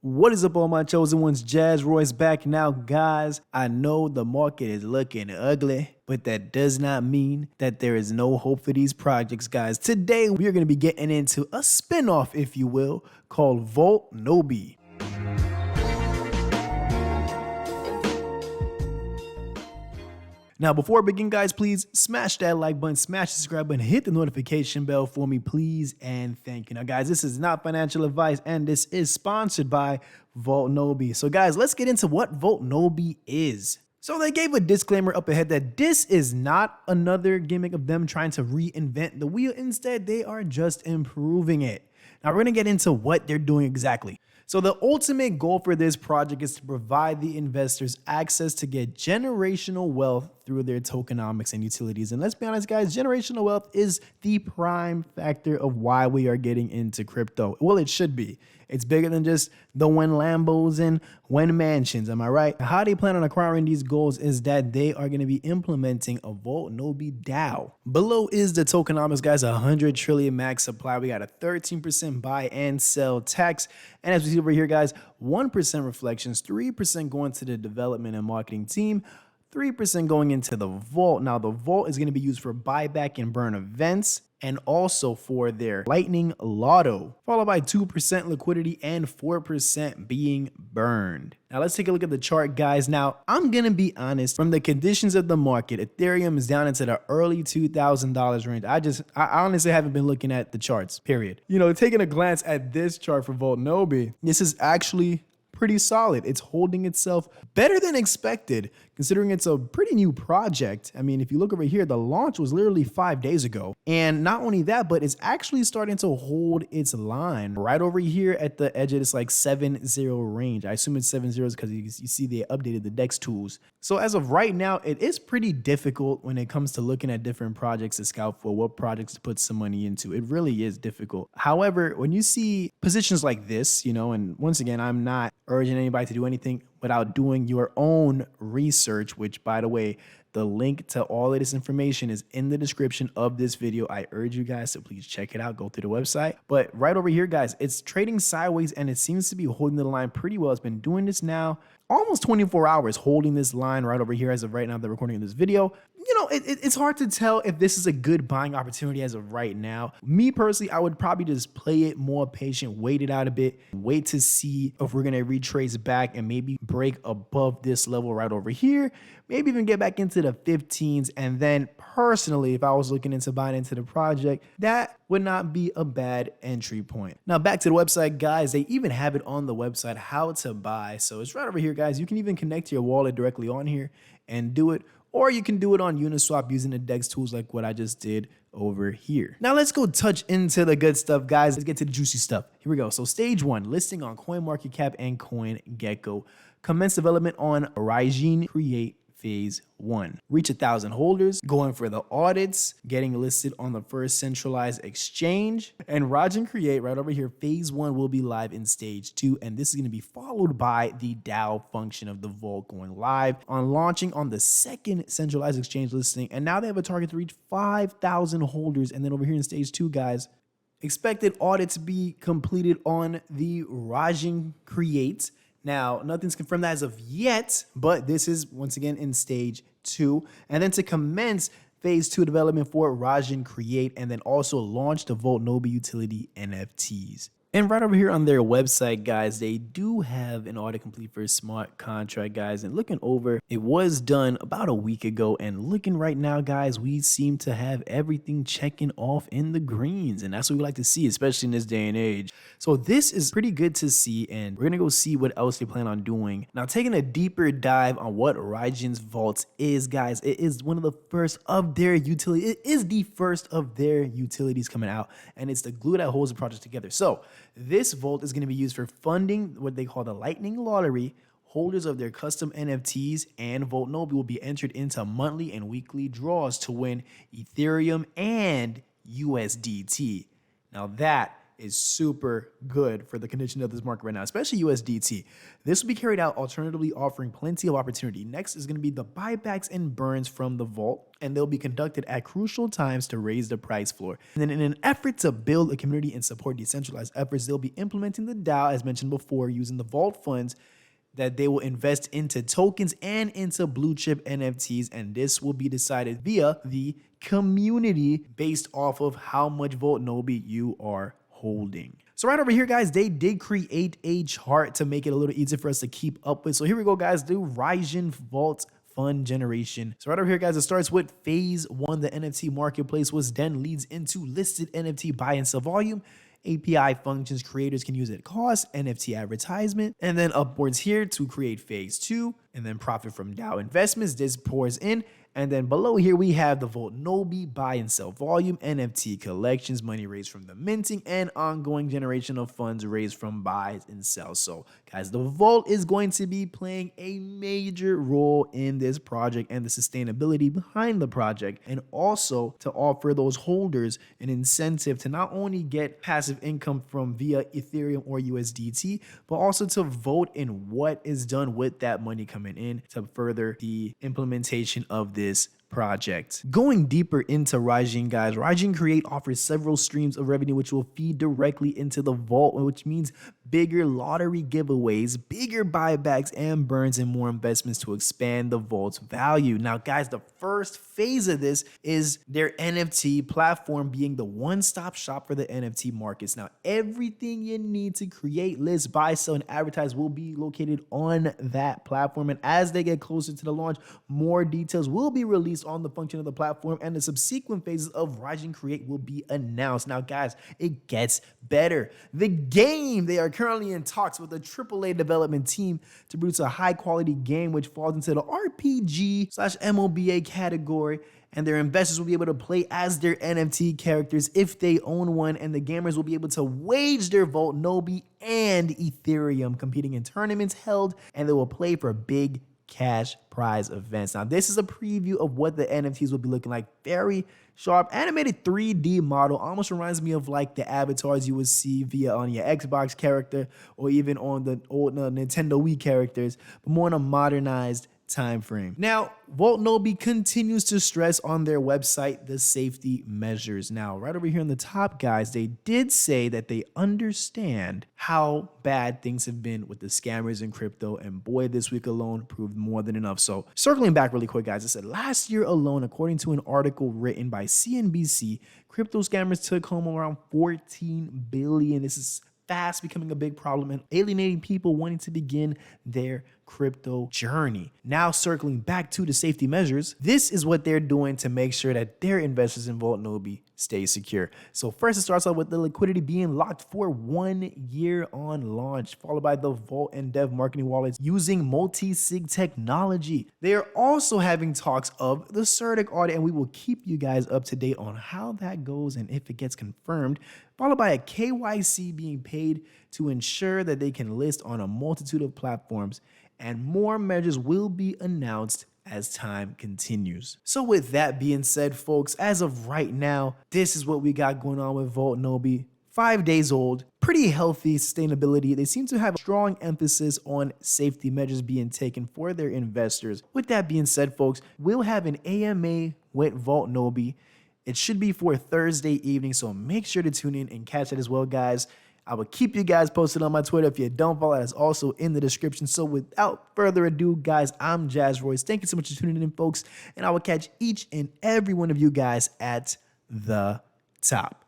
What is up, all my chosen ones? Jazz Royce back now, guys. I know the market is looking ugly, but that does not mean that there is no hope for these projects, guys. Today, we are going to be getting into a spinoff, if you will, called Voltnobi. Now, before I begin, guys, please smash that like button, smash the subscribe button, hit the notification bell for me, please, and thank you. Now, guys, this is not financial advice, and this is sponsored by Voltnobi. So, guys, let's get into what Voltnobi is. So they gave a disclaimer up ahead that this is not another gimmick of them trying to reinvent the wheel. Instead, they are just improving it. Now, we're going to get into what they're doing exactly. So the ultimate goal for this project is to provide the investors access to get generational wealth through their tokenomics and utilities. And let's be honest, guys, generational wealth is the prime factor of why we are getting into crypto. Well, it should be. It's bigger than just the when Lambos and when mansions, am I right? How they plan on acquiring these goals is that they are going to be implementing a Voltnobi DAO. Below is the tokenomics, guys, 100 trillion max supply. We got a 13% buy and sell tax. And as we see over here, guys, 1% reflections, 3% going to the development and marketing team, 3% going into the vault. Now, the vault is going to be used for buyback and burn events and also for their lightning lotto, followed by 2% liquidity and 4% being burned. Now, let's take a look at the chart, guys. Now, I'm going to be honest, from the conditions of the market, Ethereum is down into the early $2,000 range. I honestly haven't been looking at the charts, period. You know, taking a glance at this chart for Voltnobi, this is actually pretty solid. It's holding itself better than expected, considering it's a pretty new project. I mean, if you look over here, the launch was literally 5 days ago. And not only that, but it's actually starting to hold its line right over here at the edge of this like 7-0 range. I assume it's 7 zeros because you see they updated the DEX tools. So as of right now, it is pretty difficult when it comes to looking at different projects to scout for what projects to put some money into. It really is difficult. However, when you see positions like this, you know, and once again, I'm not urging anybody to do anything without doing your own research, which, by the way, the link to all of this information is in the description of this video. I urge you guys to please check it out, go through the website. But right over here, guys, it's trading sideways and it seems to be holding the line pretty well. It's been doing this now almost 24 hours, holding this line right over here as of right now, the recording of this video. You know, it's hard to tell if this is a good buying opportunity as of right now. Me personally, I would probably just play it more patient, wait it out a bit, wait to see if we're going to retrace back and maybe break above this level right over here, maybe even get back into the 15s. And then personally, if I was looking into buying into the project, that would not be a bad entry point. Now, back to the website, guys, they even have it on the website, how to buy. So it's right over here, guys. You can even connect to your wallet directly on here and do it. Or you can do it on Uniswap using the DEX tools like what I just did over here. Now let's go touch into the good stuff, guys. Let's get to the juicy stuff. Here we go. So stage 1, listing on CoinMarketCap and CoinGecko. Commence development on Ryzen Create Phase 1. Reach 1,000 holders, going for the audits, getting listed on the first centralized exchange. And Ryzen Create right over here, Phase 1 will be live in Stage 2. And this is going to be followed by the DAO function of the Vault going live on launching on the second centralized exchange listing. And now they have a target to reach 5,000 holders. And then over here in Stage 2, guys, expected audit to be completed on the Ryzen Create. Now, nothing's confirmed as of yet, but this is once again in Stage 2. And then to commence Phase 2 development for Ryzen Create and then also launch the Voltnobi utility NFTs. And right over here on their website, guys, they do have an autocomplete for a smart contract, guys. And looking over, it was done about a week ago. And looking right now, guys, we seem to have everything checking off in the greens. And that's what we like to see, especially in this day and age. So this is pretty good to see. And we're going to go see what else they plan on doing. Now, taking a deeper dive on what Ryzen's Vault is, guys, it is one of the first of their utilities. It is the first of their utilities coming out. And it's the glue that holds the project together. So this vault is going to be used for funding what they call the Lightning Lottery. Holders of their custom NFTs and Voltnobi will be entered into monthly and weekly draws to win Ethereum and USDT. Now that is super good for the condition of this market right now, especially USDT. This will be carried out alternatively, offering plenty of opportunity. Next is going to be the buybacks and burns from the vault, and they'll be conducted at crucial times to raise the price floor. And then in an effort to build a community and support decentralized efforts, they'll be implementing the DAO, as mentioned before, using the vault funds that they will invest into tokens and into blue chip NFTs. And this will be decided via the community based off of how much Voltnobi you are holding. So right over here, guys, they did create a chart to make it a little easier for us to keep up with. So here we go, guys, the Ryzen Vault fund generation. So right over here, guys, it starts with phase 1, the NFT marketplace, which then leads into listed NFT buy and sell volume, API functions creators can use at cost, NFT advertisement, and then upwards here to create phase 2, and then profit from DAO investments. This pours in. And then below here, we have the Voltnobi buy and sell volume, NFT collections, money raised from the minting, and ongoing generation of funds raised from buys and sells. So guys, the vault is going to be playing a major role in this project and the sustainability behind the project, and also to offer those holders an incentive to not only get passive income from via Ethereum or USDT, but also to vote in what is done with that money coming in to further the implementation of this project. Going deeper into Ryzen, guys, Ryzen Create offers several streams of revenue which will feed directly into the vault, which means bigger lottery giveaways, bigger buybacks and burns, and more investments to expand the vault's value. Now, guys, the first phase of this is their NFT platform being the one-stop shop for the NFT markets. Now, everything you need to create, list, buy, sell, and advertise will be located on that platform. And as they get closer to the launch, more details will be released on the function of the platform, and the subsequent phases of Ryzen Create will be announced. Now, guys, it gets better. The game, they are currently in talks with a AAA development team to produce a high-quality game which falls into the RPG/MOBA category, and their investors will be able to play as their NFT characters if they own one, and the gamers will be able to wage their Voltnobi and Ethereum, competing in tournaments held, and they will play for big cash prize events. Now, this is a preview of what the NFTs will be looking like. Very sharp animated 3D model, almost reminds me of like the avatars you would see via on your Xbox character or even on the old Nintendo Wii characters, but more in a modernized time frame. Now, Voltnobi continues to stress on their website the safety measures. Now, right over here on the top, guys, they did say that they understand how bad things have been with the scammers in crypto, and boy, this week alone proved more than enough. So circling back really quick, guys, I said last year alone, according to an article written by CNBC, crypto scammers took home around $14 billion. This is fast becoming a big problem and alienating people wanting to begin their crypto journey. Now, circling back to the safety measures, this is what they're doing to make sure that their investors in Voltnobi stay secure. So first, it starts out with the liquidity being locked for 1 year on launch, followed by the Vault and Dev marketing wallets using multi-sig technology. They are also having talks of the CertiK audit, and we will keep you guys up to date on how that goes and if it gets confirmed, followed by a KYC being paid to ensure that they can list on a multitude of platforms, and more measures will be announced as time continues. So with that being said, folks, as of right now, this is what we got going on with Voltnobi. 5 days old, pretty healthy sustainability. They seem to have a strong emphasis on safety measures being taken for their investors. With that being said, folks, we'll have an AMA with Voltnobi. It should be for Thursday evening, so make sure to tune in and catch it as well, guys. I will keep you guys posted on my Twitter. If you don't follow, that is also in the description. So without further ado, guys, I'm Jazz Royce. Thank you so much for tuning in, folks, and I will catch each and every one of you guys at the top.